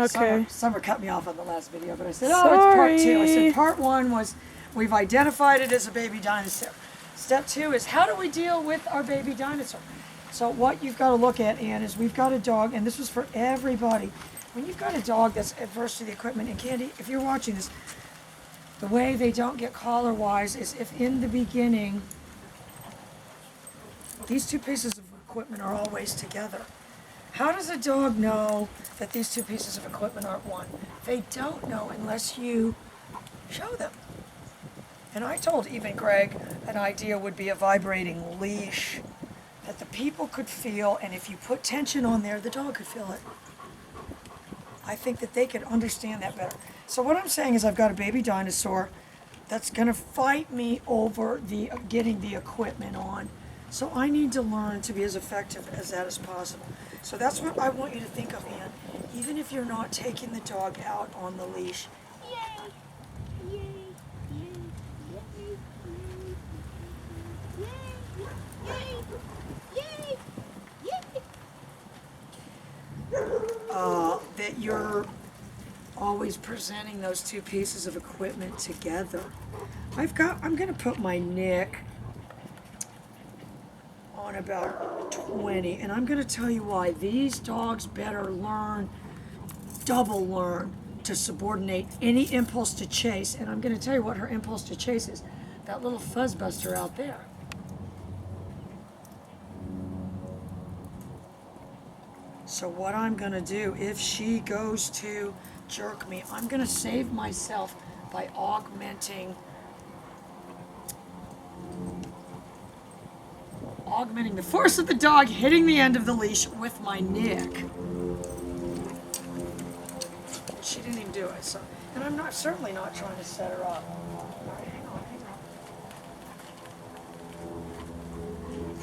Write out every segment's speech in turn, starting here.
Okay. Summer cut me off on the last video, but I said, oh, it's part 2. I said part 1 was we've identified it as a baby dinosaur. Step 2 is how do we deal with our baby dinosaur? So what you've got to look at, Ann, is we've got a dog, and this was for everybody. When you've got a dog that's adverse to the equipment, and Candy, if you're watching this, the way they don't get collar-wise is if in the beginning, these two pieces of equipment are always together. How does a dog know that these two pieces of equipment aren't one? They don't know unless you show them. And I told even Greg an idea would be a vibrating leash that the people could feel, and if you put tension on there, the dog could feel it. I think that they could understand that better. So what I'm saying is I've got a baby dinosaur that's going to fight me over the getting the equipment on. So I need to learn to be as effective as that as possible. So that's what I want you to think of, Ann. Even if you're not taking the dog out on the leash. Yay! Yay! Yay! Yay! Yay! Yay! Yay! That you're always presenting those two pieces of equipment together. I'm going to put my Nick on about 20, and I'm going to tell you why. These dogs better double learn to subordinate any impulse to chase, and I'm going to tell you what her impulse to chase is. That little fuzzbuster out there. So what I'm going to do, if she goes to jerk me, I'm going to save myself by augmenting the force of the dog hitting the end of the leash with my Nick. She didn't even do it, so, and I'm certainly not trying to set her up. All right, hang on.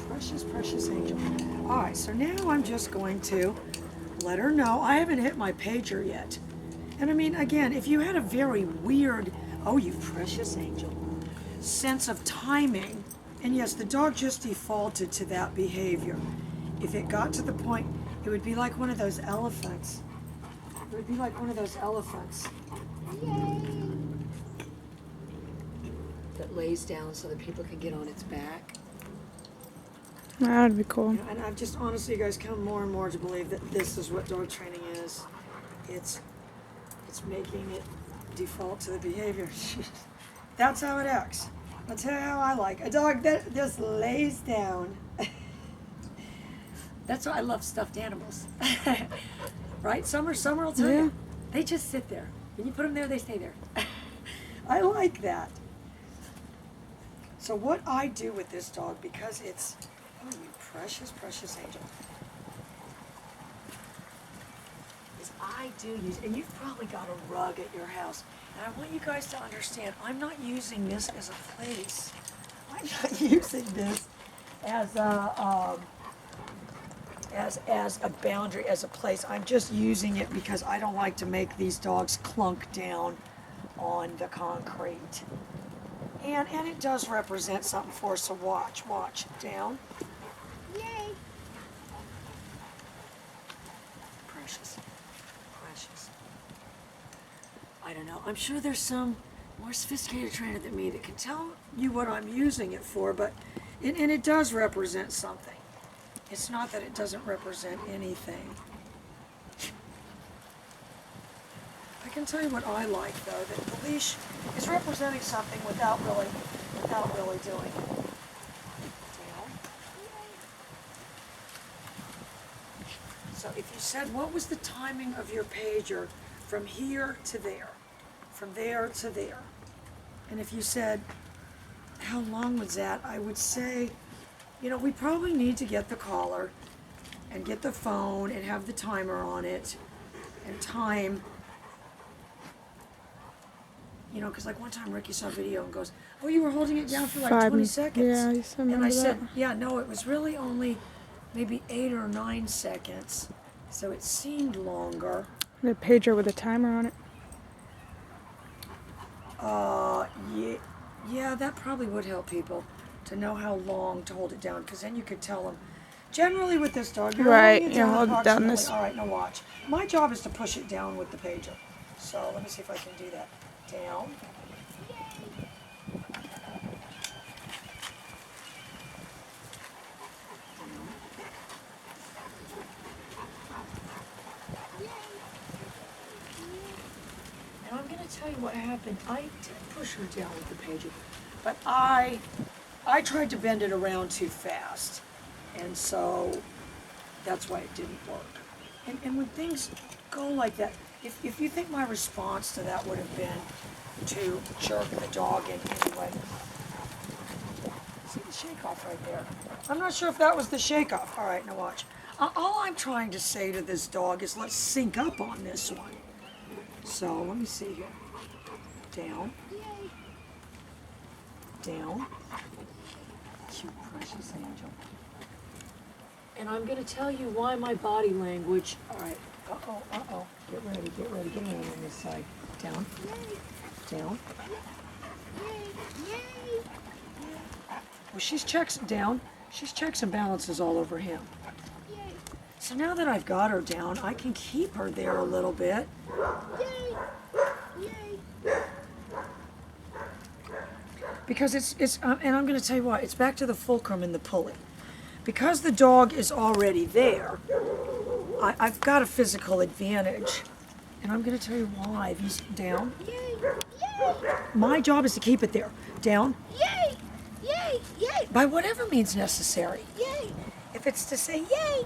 Precious, precious angel. All right, so now I'm just going to let her know. I haven't hit my pager yet. And I mean, again, if you had a very weird, oh, you precious angel, sense of timing, and yes, the dog just defaulted to that behavior. If it got to the point, it would be like one of those elephants. It would be like one of those elephants that lays down so that people can get on its back. That would be cool. And I've just honestly, you guys, come more and more to believe that this is what dog training is. It's making it default to the behavior. That's how it acts. I'll tell you how I like a dog that just lays down. That's why I love stuffed animals. Right? Summer will tell you. They just sit there. When you put them there, they stay there. I like that. So what I do with this dog, because it's, oh, you precious, precious angel, is I do use, and you've probably got a rug at your house, and I want you guys to understand, I'm not using this as a place. I'm not using this as a as a boundary, as a place. I'm just using it because I don't like to make these dogs clunk down on the concrete. And it does represent something for us to watch. Watch, down. Yay! Precious, precious. I don't know. I'm sure there's some more sophisticated trainer than me that can tell you what I'm using it for, but and it does represent something. It's not that it doesn't represent anything. I can tell you what I like, though, that the leash is representing something without really doing it. Down. So if you said, what was the timing of your pager from here to there, from there to there, and if you said, how long was that, I would say, you know, we probably need to get the collar and get the phone and have the timer on it and time. You know, because like one time Ricky saw a video and goes, oh, you were holding it down for like 20 seconds. Yeah, you said and I that. said, yeah, no, it was really only maybe 8 or 9 seconds. So it seemed longer. The pager with a timer on it. Yeah, that probably would help people to know how long to hold it down, because then you could tell them, Generally with this dog, you're Right, holding it yeah, down hold it down approximately. this- All right, now watch. My job is to push it down with the pager. So let me see if I can do that. Down. And I'm going to tell you what happened. I did push her down with the pager, but I tried to bend it around too fast, and so that's why it didn't work. And when things go like that, if you think my response to that would have been to jerk the dog in anyway, see the shake off right there. I'm not sure if that was the shake off. All right, now watch. All I'm trying to say to this dog is let's sync up on this one. So let me see here. Down. Down. You precious angel. And I'm going to tell you why my body language. All right. Uh-oh, uh-oh. Get ready, get ready. Get around on this side. Down. Down. Well, she's checks down. She's checks and balances all over him. So now that I've got her down, I can keep her there a little bit. Because it's and I'm going to tell you why. It's back to the fulcrum and the pulley. Because the dog is already there, I've got a physical advantage. And I'm going to tell you why. If he's down, my job is to keep it there. Down. By whatever means necessary. If it's to say yay.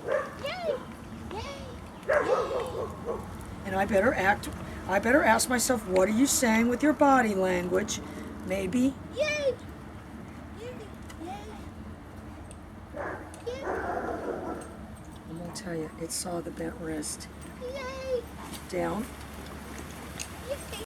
And I better ask myself, what are you saying with your body language? Maybe. I'm going to tell you, it saw the bent wrist. Down.